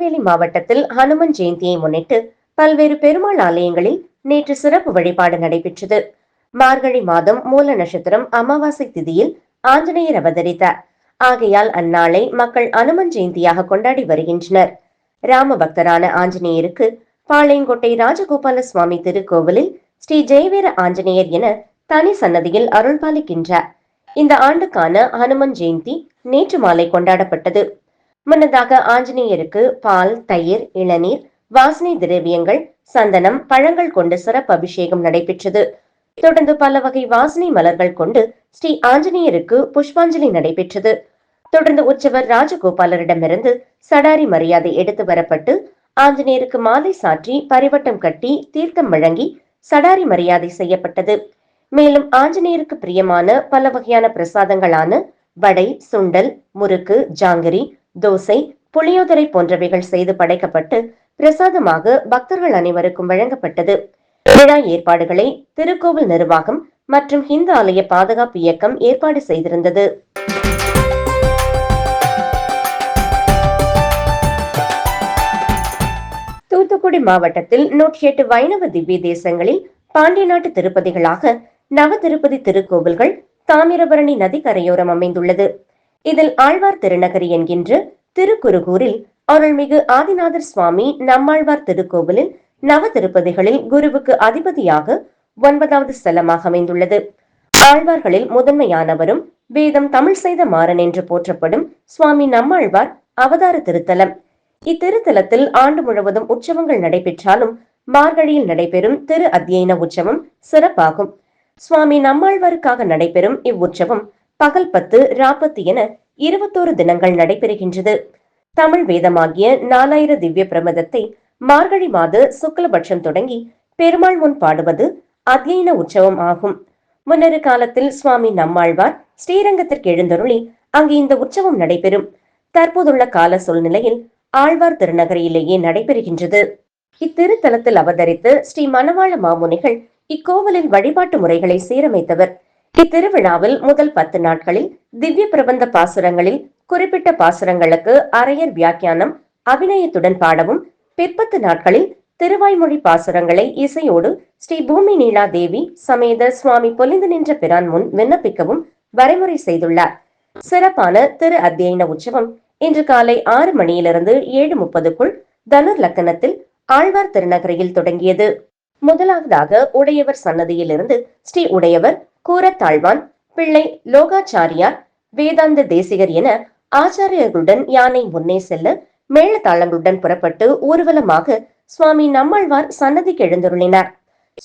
திருநெல்வேலி மாவட்டத்தில் ஹனுமன் ஜெயந்தியை முன்னிட்டு பல்வேறு பெருமாள் ஆலயங்களில் நேற்று சிறப்பு வழிபாடு நடைபெற்றது. மார்கழி மாதம் மூல நட்சத்திரம் அமாவாசை திதியில் ஆஞ்சநேயர் அவதரித்தார். ஆகையால் அந்நாளை மக்கள் அனுமன் ஜெயந்தியாக கொண்டாடி வருகின்றனர். ராம பக்தரான ஆஞ்சநேயருக்கு பாளையங்கோட்டை ராஜகோபால சுவாமி திருக்கோவிலில் ஸ்ரீ ஜெயவீர ஆஞ்சநேயர் என தனி சன்னதியில் அருள்பாலிக்கின்றார். இந்த ஆண்டுக்கான ஹனுமன் ஜெயந்தி நேற்று மாலை கொண்டாடப்பட்டது. முன்னதாக ஆஞ்சநேயருக்கு பால், தயிர், இளநீர், வாசனை திரவியங்கள், சந்தனம், பழங்கள் கொண்டு சிறப்பு அபிஷேகம் நடைபெற்றது. தொடர்ந்து பல வகை வாசனை மலர்கள் கொண்டு ஸ்ரீ ஆஞ்சநேயருக்கு புஷ்பாஞ்சலி நடைபெற்றது. தொடர்ந்து உற்சவர் ராஜகோபாலரிடமிருந்து சடாரி மரியாதை எடுத்து வரப்பட்டு ஆஞ்சநேயருக்கு மாலை சாற்றி பரிவட்டம் கட்டி தீர்த்தம் வழங்கி சடாரி மரியாதை செய்யப்பட்டது. மேலும் ஆஞ்சநேயருக்கு பிரியமான பல வகையான பிரசாதங்களான வடை, சுண்டல், முறுக்கு, ஜாங்கிரி, தோசை, புளியோதரை போன்றவைகள் செய்து படைக்கப்பட்டு பிரசாதமாக பக்தர்கள் அனைவருக்கும் வழங்கப்பட்டது. விழா ஏற்பாடுகளை திருக்கோவில் நிர்வாகம் மற்றும் இந்து ஆலய பாதுகாப்பு இயக்கம் ஏற்பாடு செய்திருந்தது. தூத்துக்குடி மாவட்டத்தில் 108 வைணவ திவ்ய தேசங்களில் பாண்டிய நாட்டு திருப்பதிகளாக நவ திருப்பதி திருக்கோவில்கள் தாமிரபரணி நதி கரையோரம் அமைந்துள்ளது. இதில் ஆழ்வார் திருநகரி என்கின்ற திருக்குறுகூரில் அருள்மிகு ஆதிநாதர் சுவாமி நம்மாழ்வார் திருக்கோவிலில் நவ திருப்பதிகளில் குருவுக்கு அதிபதியாக 9வது ஸ்தலமாக அமைந்துள்ளது. ஆழ்வார்களில் முதன்மையானவரும் வேதம் தமிழ் செய்த மாறன் என்று போற்றப்படும் சுவாமி நம்மாழ்வார் அவதார திருத்தலம். இத்திருத்தலத்தில் ஆண்டு முழுவதும் உற்சவங்கள் நடைபெற்றாலும் மார்கழியில் நடைபெறும் திரு அத்தியன உற்சவம் சிறப்பாகும். சுவாமி நம்மாழ்வாருக்காக நடைபெறும் இவ்வுற்சவம் பகல் 10, ராப்பத்து என 21 தினங்கள் நடைபெறுகின்றது. தமிழ் வேதமாகிய 4000 திவ்ய பிரமதத்தை மார்கழி மாத சுக்லபட்சம் தொடங்கி பெருமாள் முன் பாடுவது அத்தியன உற்சவம் ஆகும். முன்னொரு காலத்தில் சுவாமி நம்மாழ்வார் ஸ்ரீரங்கத்திற்கு எழுந்தருளி அங்கு இந்த உற்சவம் நடைபெறும். தற்போதுள்ள கால சூழ்நிலையில் ஆழ்வார் திருநகரியிலேயே நடைபெறுகின்றது. இத்திருத்தலத்தில் அவதரித்து ஸ்ரீ மணவாள மாமுனிகள் இக்கோவிலின் வழிபாட்டு முறைகளை சீரமைத்தவர். இத்திருவிழாவில் முதல் 10 நாட்களில் திவ்ய பிரபந்த பாசுரங்களில் குறிப்பிட்ட பாசுரங்களுக்கு அரையர் வியாக்கியானம் அபிநயத்துடன் பாடவும், பிற்பத்து நாட்களில் திருவாய்மொழி பாசுரங்களை இசையோடு ஸ்ரீ பூமி நீலா தேவி சமேத சுவாமி பொலிந்து நின்ற பிரான் முன் விண்ணப்பிக்கவும் வரைமுறை செய்துள்ளார். சிறப்பான திரு அத்தியன உற்சவம் இன்று காலை 6 மணியிலிருந்து 7:30க்குள் தனுர் லக்கணத்தில் ஆழ்வார் திருநகரியில் தொடங்கியது. முதலாவதாக உடையவர் சன்னதியில் இருந்து ஸ்ரீ உடையவர், கூரத்தாழ்வான், பிள்ளை லோகாச்சாரியார், வேதாந்த தேசிகர் என ஆச்சாரியர்களுடன் யானை முன்னே செல்ல மேளதாளங்களுடன் புறப்பட்டு ஊர்வலமாக சுவாமி நம்மாழ்வார் சன்னதிக்கு எழுந்தருளினார்.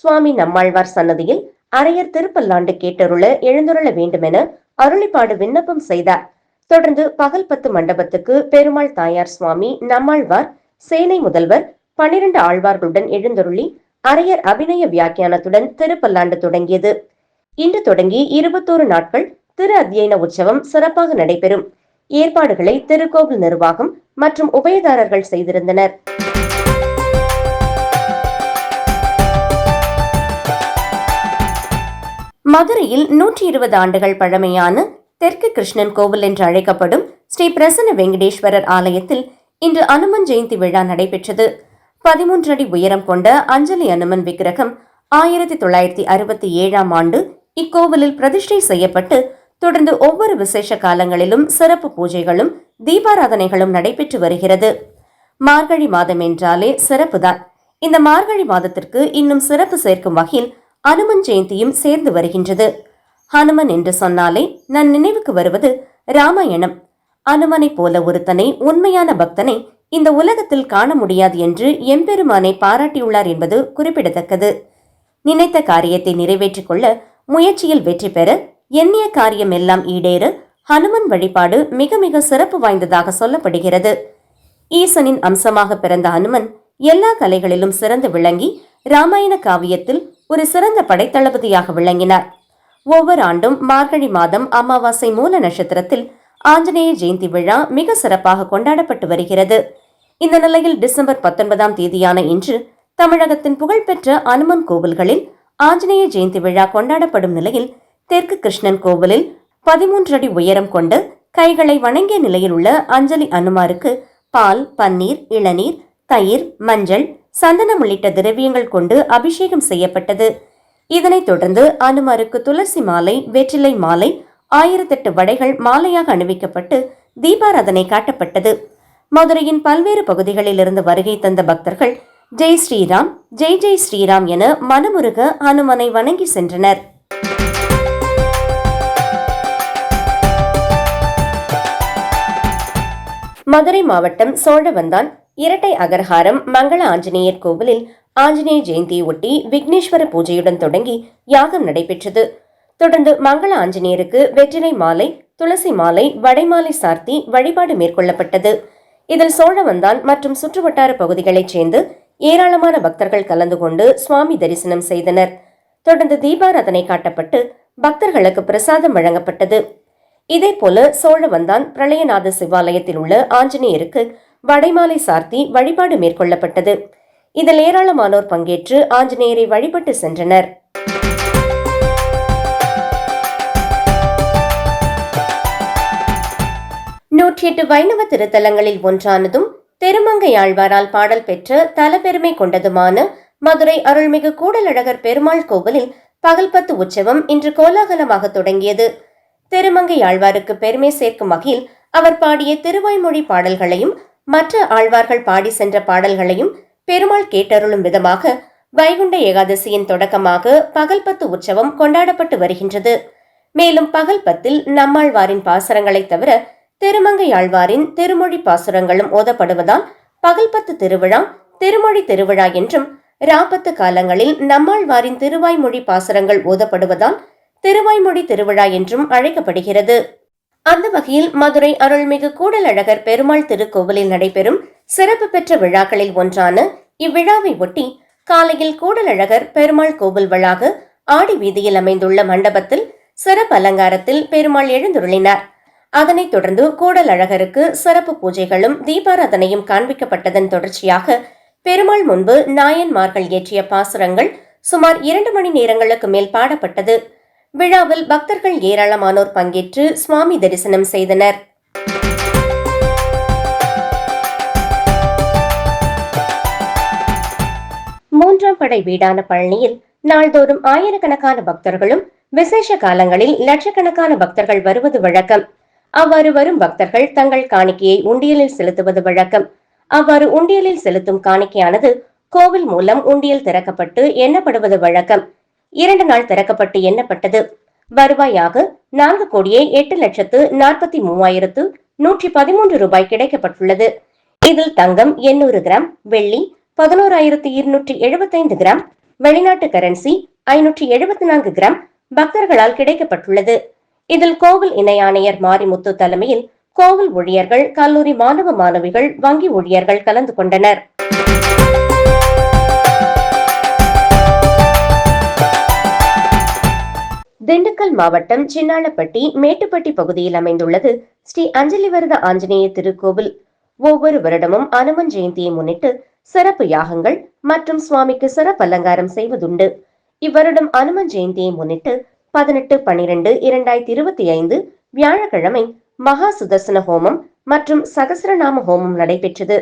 சுவாமி நம்மாழ்வார் சன்னதியில் அரையர் திருப்பல்லாண்டு கேட்டருள எழுந்தருள வேண்டும் என அருளிப்பாடு விண்ணப்பம் செய்தார். தொடர்ந்து பகல் 10 மண்டபத்துக்கு பெருமாள் தாயார் சுவாமி நம்மாழ்வார் சேனை முதல்வர் 12 ஆழ்வார்களுடன் எழுந்தருளி அரையர் அபிநய வியாக்கியானத்துடன் திருப்பல்லாண்டு தொடங்கியது. இன்று தொடங்கி 21 நாட்கள் திரு அத்தியன உற்சவம் சிறப்பாக நடைபெறும். ஏற்பாடுகளை திருக்கோவில் நிர்வாகம் மற்றும் உபயதாரர்கள் செய்திருந்தனர். மதுரையில் 120 ஆண்டுகள் பழமையான தெற்கு கிருஷ்ணன் கோவில் என்று அழைக்கப்படும் ஸ்ரீ பிரசன்ன வெங்கடேஸ்வரர் ஆலயத்தில் இன்று அனுமன் ஜெயந்தி விழா நடைபெற்றது. 13 அடி உயரம் கொண்ட அஞ்சலி அனுமன் விக்கிரகம் 1967ஆம் ஆண்டு இக்கோவிலில் பிரதிஷ்டை செய்யப்பட்டு தொடர்ந்து ஒவ்வொரு விசேஷ காலங்களிலும் சிறப்பு பூஜைகளும் தீபாராதனைகளும் நடைபெற்று வருகிறது. மார்கழி மாதம் என்றாலே சிறப்புதான். இந்த மார்கழி மாதத்திற்கு இன்னும் சிறப்பு சேர்க்கும் வகையில் அனுமன் ஜெயந்தியும் சேர்ந்து வருகின்றது. ஹனுமன் என்று சொன்னாலே நன் நினைவுக்கு வருவது ராமாயணம். அனுமனை போல ஒருத்தனை, உண்மையான பக்தனை இந்த உலகத்தில் காண முடியாது என்று எம்பெருமானை பாராட்டியுள்ளார் என்பது குறிப்பிடத்தக்கது. நினைத்த காரியத்தை நிறைவேற்றிக் கொள்ள, முயற்சியில் வெற்றி பெற, எண்ணிய காரியம் எல்லாம் ஈடேற ஹனுமன் வழிபாடு மிக மிக சிறப்பு வாய்ந்ததாக சொல்லப்படுகிறது. ஈசனின் அம்சமாக பிறந்த ஹனுமன் எல்லா கலைகளிலும் சிறந்து விளங்கி ராமாயண காவியத்தில் ஒரு சிறந்த படைத்தளபதியாக விளங்கினார். ஒவ்வொரு ஆண்டும் மார்கழி மாதம் அமாவாசை மூல நட்சத்திரத்தில் ஆஞ்சநேய ஜெயந்தி விழா மிக சிறப்பாக கொண்டாடப்பட்டு வருகிறது. இந்த நிலையில் டிசம்பர் 19ஆம் தேதியான இன்று தமிழகத்தின் புகழ்பெற்ற அனுமன் கோவில்களில் ஆஞ்சநேய ஜெயந்தி விழா கொண்டாடப்படும் நிலையில் தெற்கு கிருஷ்ணன் கோவிலில் 13 அடி உயரம் கொண்டு கைகளை வணங்கிய நிலையில் உள்ள அஞ்சலி அனுமாருக்கு பால், பன்னீர், இளநீர், தயிர், மஞ்சள், சந்தனம் உள்ளிட்ட திரவியங்கள் கொண்டு அபிஷேகம் செய்யப்பட்டது. இதனைத் தொடர்ந்து அனுமாருக்கு துளசி மாலை, வெற்றிலை மாலை, 1008 வடைகள் மாலையாக அணிவிக்கப்பட்டு தீபாராதனை காட்டப்பட்டது. மதுரையின் பல்வேறு பகுதிகளில் இருந்து வருகை தந்த பக்தர்கள் ஜெய் ஸ்ரீராம், ஜெய் ஜெய் ஸ்ரீராம் என மனமுருக அனுமனை வணங்கி சென்றனர். மதுரை மாவட்டம் சோழவந்தான் இரட்டை அகர்ஹாரம் மங்கள ஆஞ்சநேயர் கோவிலில் ஆஞ்சநேய ஜெயந்தியை ஒட்டி விக்னேஸ்வர பூஜையுடன் தொடங்கி யாகம் நடைபெற்றது. தொடர்ந்து மங்கள ஆஞ்சநேயருக்கு வெற்றிலை மாலை, துளசி மாலை, வடைமாலை சார்த்தி வழிபாடு மேற்கொள்ளப்பட்டது. இதில் சோழவந்தான் மற்றும் சுற்றுவட்டார பகுதிகளைச் சேர்ந்து ஏராளமான பக்தர்கள் கலந்து கொண்டு சுவாமி தரிசனம் செய்தனர். தொடர்ந்து தீபாராதனை காட்டப்பட்டு பக்தர்களுக்கு பிரசாதம் வழங்கப்பட்டது. இதேபோல சோழவந்தான் பிரளயநாத சிவாலயத்தில் உள்ள ஆஞ்சநேயருக்கு வடைமாலை சார்த்தி வழிபாடு மேற்கொள்ளப்பட்டது. இதில் ஏராளமானோர் பங்கேற்று ஆஞ்சநேயரை வழிபட்டு சென்றனர். நூற்றி வைணவ திருத்தலங்களில் ஒன்றானதும் திருமங்கையாழ்வாரால் பாடல் பெற்ற தலப்பெருமை கொண்டதுமான மதுரை அருள்மிகு கூடலழகர் பெருமாள் கோவிலில் பகல் 10 உற்சவம் இன்று கோலாகலமாக தொடங்கியது. திருமங்கையாழ்வாருக்கு பெருமை சேர்க்கும் வகையில் அவர் பாடிய திருவாய்மொழி பாடல்களையும் மற்ற ஆழ்வார்கள் பாடி சென்ற பாடல்களையும் பெருமாள் கேட்டருளும் விதமாக வைகுண்ட ஏகாதசியின் தொடக்கமாக பகல் 10 உற்சவம் கொண்டாடப்பட்டு வருகின்றது. மேலும் பகல் 10 நம்மாழ்வாரின் பாசரங்களை தவிர திருமங்கையாழ்வாரின் திருமொழி பாசுரங்களும் ஓதப்படுவதால் பகல் 10 திருவிழா திருமொழி திருவிழா என்றும், ராபத்து காலங்களில் நம்மாழ்வாரின் திருவாய்மொழி பாசுரங்கள் ஓதப்படுவதால் திருவாய்மொழி திருவிழா என்றும் அழைக்கப்படுகிறது. அந்த வகையில் மதுரை அருள்மிகு கூடலழகர் பெருமாள் திருக்கோவிலில் நடைபெறும் சிறப்பு பெற்ற விழாக்களில் ஒன்றான இவ்விழாவை ஒட்டி காலையில் கூடலழகர் பெருமாள் கோவில் வளாக ஆடி வீதியில் அமைந்துள்ள மண்டபத்தில் சிறப்பு அலங்காரத்தில் பெருமாள் எழுந்துருளினார். அதனைத் தொடர்ந்து கூடலழகருக்கு சிறப்பு பூஜைகளும் தீபாராதனையும் காண்பிக்கப்பட்டதன் தொடர்ச்சியாக பெருமாள் முன்பு நாயன்மார்கள் இயற்றிய பாசுரங்கள் சுமார் 2 மணி நேரங்களுக்கு மேல் பாடப்பட்டது. விழாவில் பக்தர்கள் ஏராளமானோர் பங்கேற்று சுவாமி தரிசனம் செய்தனர். மூன்றாம் படை வீடான பழனியில் நாள்தோறும் ஆயிரக்கணக்கான பக்தர்களும் விசேஷ காலங்களில் லட்சக்கணக்கான பக்தர்கள் வருவது வழக்கம். அவ்வாறு வரும் பக்தர்கள் தங்கள் காணிக்கையை உண்டியலில் செலுத்துவது வழக்கம். அவ்வாறு உண்டியலில் செலுத்தும் காணிக்கையானது கோவில் மூலம் உண்டியல் திறக்கப்பட்டு எண்ணப்படுவது வழக்கம். 2 நாள் திறக்கப்பட்டு எண்ணப்பட்டது. வருவாயாக 4,08,43,113 ரூபாய் கிடைக்கப்பட்டுள்ளது. இதில் தங்கம் 800 கிராம், வெள்ளி 11,275 கிராம், வெளிநாட்டு கரன்சி 574 கிராம் பக்தர்களால் கிடைக்கப்பட்டுள்ளது. இதில் கோவில் இணை ஆணையர் மாரிமுத்து தலைமையில் கோவில் ஊழியர்கள், கல்லூரி மாணவ மாணவிகள், வங்கி ஊழியர்கள் கலந்து கொண்டனர். திண்டுக்கல் மாவட்டம் சின்னாளப்பட்டி மேட்டுப்பட்டி பகுதியில் அமைந்துள்ளது ஸ்ரீ அஞ்சலிவரத ஆஞ்சநேய திருக்கோவில். ஒவ்வொரு வருடமும் அனுமன் ஜெயந்தியை முன்னிட்டு சிறப்பு யாகங்கள் மற்றும் சுவாமிக்கு சிறப்பு அலங்காரம் செய்வதுண்டு. இவ்வருடம் அனுமன் ஜெயந்தியை முன்னிட்டு 18/12/2025 வியாழக்கிழமை மகா சுதர்சன ஹோமம் மற்றும் சகசிரநாம ஹோமம் நடைபெற்றது.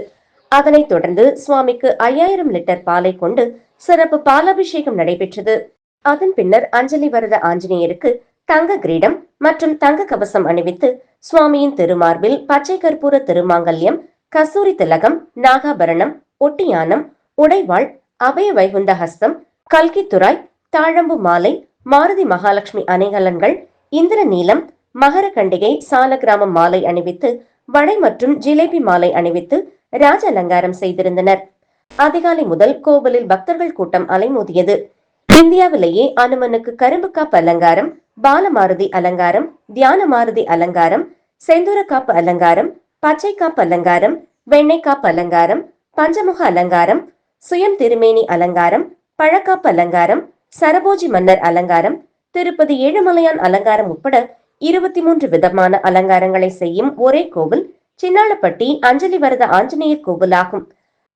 அதனைத் தொடர்ந்து சுவாமிக்கு 5000 லிட்டர் பாலை கொண்டு சிறப்பு பாலாபிஷேகம் நடைபெற்றது. அதன் பின்னர் அஞ்சலி வரத ஆஞ்சநேயருக்கு தங்க கிரீடம் மற்றும் தங்க கவசம் அணிவித்து சுவாமியின் திருமார்பில் பச்சை கற்பூர திருமாங்கல்யம், கஸ்தூரி திலகம், நாகாபரணம், ஒட்டியானம், உடைவாள், அபய வைகுந்த ஹஸ்தம், கல்கித்துராய், தாழம்பு மாலை, மாருதி மகாலட்சுமி அணிகலன்கள், இந்திர நீலம், மகர கண்டிகை, சாலகிராமம் மாலை அணிவித்து வடை மற்றும் ஜிலேபி மாலை அணிவித்து ராஜ அலங்காரம் செய்திருந்தனர். அதிகாலை முதல் கோவிலில் பக்தர்கள் கூட்டம் அலைமோதியது. இந்தியாவிலேயே அனுமனுக்கு கரும்பு காப்பு அலங்காரம், பாலமாருதி அலங்காரம், தியான மாருதி அலங்காரம், செந்தூர காப்பு அலங்காரம், பச்சை காப்பு அலங்காரம், வெண்ணெய் காப்பு அலங்காரம், பஞ்சமுக அலங்காரம், சுயம் திருமேனி அலங்காரம், பழக்காப்பு அலங்காரம், சரபோஜி மன்னர் அலங்காரம், திருப்பதி ஏழுமலையான் அலங்காரம் உட்பட 23 விதமான அலங்காரங்களை செய்யும் ஒரே கோவில் சின்னாளப்பட்டி அஞ்சலி வரத ஆஞ்சநேயர் கோவிலாகும்.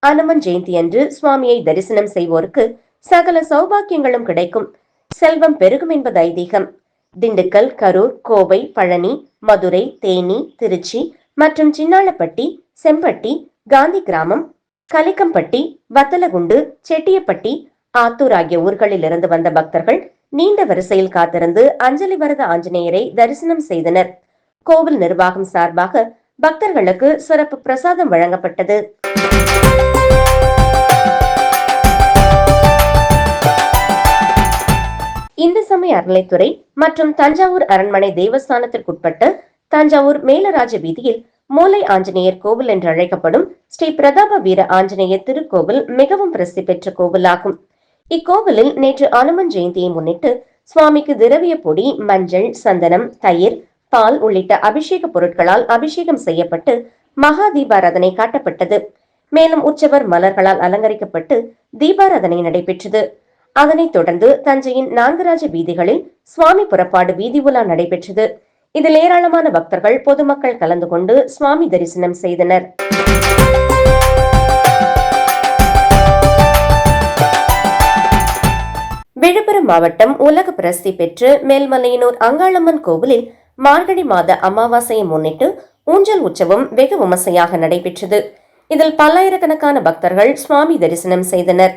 அனுமன் ஜெயந்தி அன்று சுவாமியை தரிசனம் செய்வோருக்கு சகல சௌபாக்கியங்களும் கிடைக்கும், செல்வம் பெருகும் என்பது ஐதீகம். திண்டுக்கல், கரூர், கோவை, பழனி, மதுரை, தேனி, திருச்சி மற்றும் சின்னாளப்பட்டி, செம்பட்டி, காந்தி கிராமம், கலிக்கம்பட்டி, வத்தலகுண்டு, செட்டியப்பட்டி, ஆத்தூர் ஆகிய ஊர்களில் இருந்து வந்த பக்தர்கள் நீண்ட வரிசையில் காத்திருந்து அஞ்சலி வரத ஆஞ்சநேயரை தரிசனம் செய்தனர். கோவில் நிர்வாகம் சார்பாக பக்தர்களுக்கு சிறப்பு பிரசாதம் வழங்கப்பட்டது. இந்து சமய அறநிலைத்துறை மற்றும் தஞ்சாவூர் அரண்மனை தேவஸ்தானத்திற்குட்பட்ட தஞ்சாவூர் மேலராஜ வீதியில் மூலை ஆஞ்சநேயர் கோவில் என்று அழைக்கப்படும் ஸ்ரீ பிரதாப வீர ஆஞ்சநேயர் திருக்கோவில் மிகவும் பிரசித்தி பெற்ற கோவிலாகும். இக்கோவிலில் நேற்று அனுமன் ஜெயந்தியை முன்னிட்டு சுவாமிக்கு திரவிய பொடி, மஞ்சள், சந்தனம், தயிர், பால் உள்ளிட்ட அபிஷேக பொருட்களால் அபிஷேகம் செய்யப்பட்டு மகா தீபாராதனை காட்டப்பட்டது. மேலும் உற்சவர் மலர்களால் அலங்கரிக்கப்பட்டு தீபாராதனை நடைபெற்றது. அதனைத் தொடர்ந்து தஞ்சையின் நான்கராஜ வீதிகளில் சுவாமி புறப்பாடு வீதி உலா நடைபெற்றது. இதில் ஏராளமான பக்தர்கள், பொதுமக்கள் கலந்து கொண்டு சுவாமி தரிசனம் செய்தனர். விழுப்புரம் மாவட்டம் உலக பிரசித்தி பெற்று மேல்மலையனூர் அங்காளம்மன் கோவிலில் மார்கழி மாத அமாவாசையை முன்னிட்டு ஊஞ்சல் உற்சவம் வெகு விமர்சையாக நடைபெற்றது. இதில் பல்லாயிரக்கணக்கான பக்தர்கள் சுவாமி தரிசனம் செய்தனர்.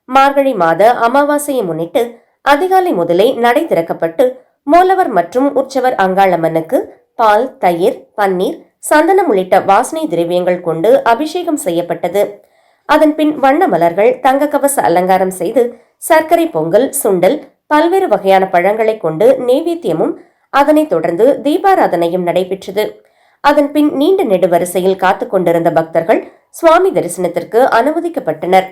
மார்கழி மாத அமாவாசையை முன்னிட்டு அதிகாலை முதலே நடை திறக்கப்பட்டு மூலவர் மற்றும் உற்சவர் அங்காளம்மனுக்கு பால், தயிர், பன்னீர், சந்தனம் உள்ளிட்ட வாசனை திரவியங்கள் கொண்டு அபிஷேகம் செய்யப்பட்டது. அதன்பின் வண்ண மலர்கள், தங்க கவச அலங்காரம் செய்து சர்க்கரை பொங்கல், சுண்டல், பல்வேறு வகையான பழங்களை கொண்டு நெய்வேத்தியமும், அதனைத் தொடர்ந்து தீபாராதனையும் நடைபெற்றது. அதன்பின் நீண்ட நெடுவரிசையில் காத்துக் கொண்டிருந்த பக்தர்கள் சுவாமி தரிசனத்திற்கு அனுமதிக்கப்பட்டனர்.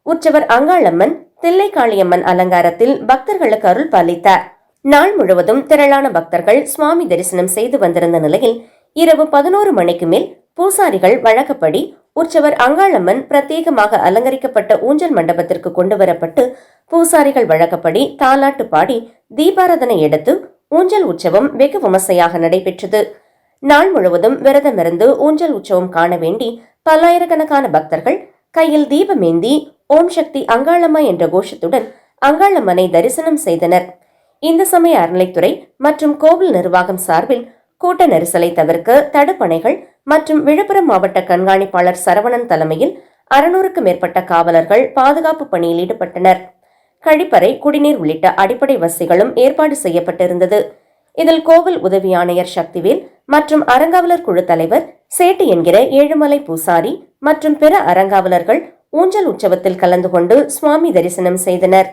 உற்சவர் அங்காளம்மன் தில்லைக்காளியம்மன் அலங்காரத்தில் பக்தர்களுக்கு அருள் பாலித்தார். நாள் முழுவதும் திரளான பக்தர்கள் சுவாமி தரிசனம் செய்து வந்திருந்த நிலையில் இரவு 11 மணிக்கு மேல் பூசாரிகள் வழக்கப்படி உற்சவர் அங்காளம்மன் பிரத்யேகமாக அலங்கரிக்கப்பட்ட ஊஞ்சல் மண்டபத்திற்கு கொண்டு வரப்பட்டு பூசாரிகள் வழக்கப்படி தாலாட்டு பாடி தீபாராதனை எடுத்து ஊஞ்சல் உற்சவம் வெகு விமர்சையாக நடைபெற்றது. நாள் முழுவதும் விரதமிருந்து ஊஞ்சல் உற்சவம் காண வேண்டி பல்லாயிரக்கணக்கான பக்தர்கள் கையில் தீபமேந்தி ஓம் சக்தி அங்காளம்மா என்ற கோஷத்துடன் அங்காளம்மனை தரிசனம் செய்தனர். இந்து சமய அறநிலைத்துறை மற்றும் கோவில் நிர்வாகம் சார்பில் கூட்ட நெரிசலை தவிர்க்க தடுப்பணைகள் மற்றும் விழுப்புரம் மாவட்ட கண்காணிப்பாளர் சரவணன் தலைமையில் 600க்கும் மேற்பட்ட காவலர்கள் பாதுகாப்பு பணியில் ஈடுபட்டனர். கழிப்பறை, குடிநீர் உள்ளிட்ட அடிப்படை வசதிகளும் ஏற்பாடு செய்யப்பட்டிருந்தது. இதில் கோவில் உதவி ஆணையர் சக்திவேல் மற்றும் அறங்காவலர் குழு தலைவர் சேட்டு என்கிற ஏழுமலை பூசாரி மற்றும் பிற அறங்காவலர்கள் ஊஞ்சல் உற்சவத்தில் கலந்து கொண்டு சுவாமி தரிசனம் செய்தனர்.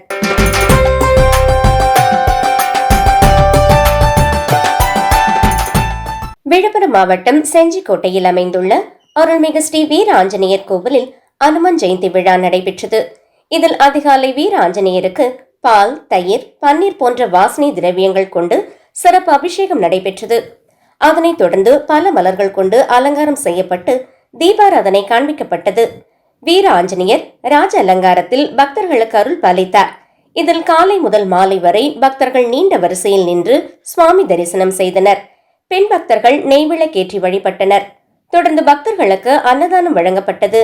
விழுப்புரம் மாவட்டம் செஞ்சிக்கோட்டையில் அமைந்துள்ள அருள்மிகு ஸ்ரீ வீர ஆஞ்சநேயர் கோவிலில் அனுமன் ஜெயந்தி விழா நடைபெற்றது. இதில் அதிகாலை வீர ஆஞ்சநேயருக்கு பால், தயிர், பன்னீர் போன்ற வாசனை திரவியங்கள் கொண்டு சிறப்பு அபிஷேகம் நடைபெற்றது. அதனைத் தொடர்ந்து பல மலர்கள் கொண்டு அலங்காரம் செய்யப்பட்டு தீபாராதனை காண்பிக்கப்பட்டது. வீர ஆஞ்சநேயர் ராஜ அலங்காரத்தில் பக்தர்களுக்கு அருள் பாலித்தார். இதில் காலை முதல் மாலை வரை பக்தர்கள் நீண்ட வரிசையில் நின்று சுவாமி தரிசனம் செய்தனர். பெண் பக்தர்கள் நெய்விளக்கேற்றி வழிபட்டனர். தொடர்ந்து பக்தர்களுக்கு அன்னதானம் வழங்கப்பட்டது.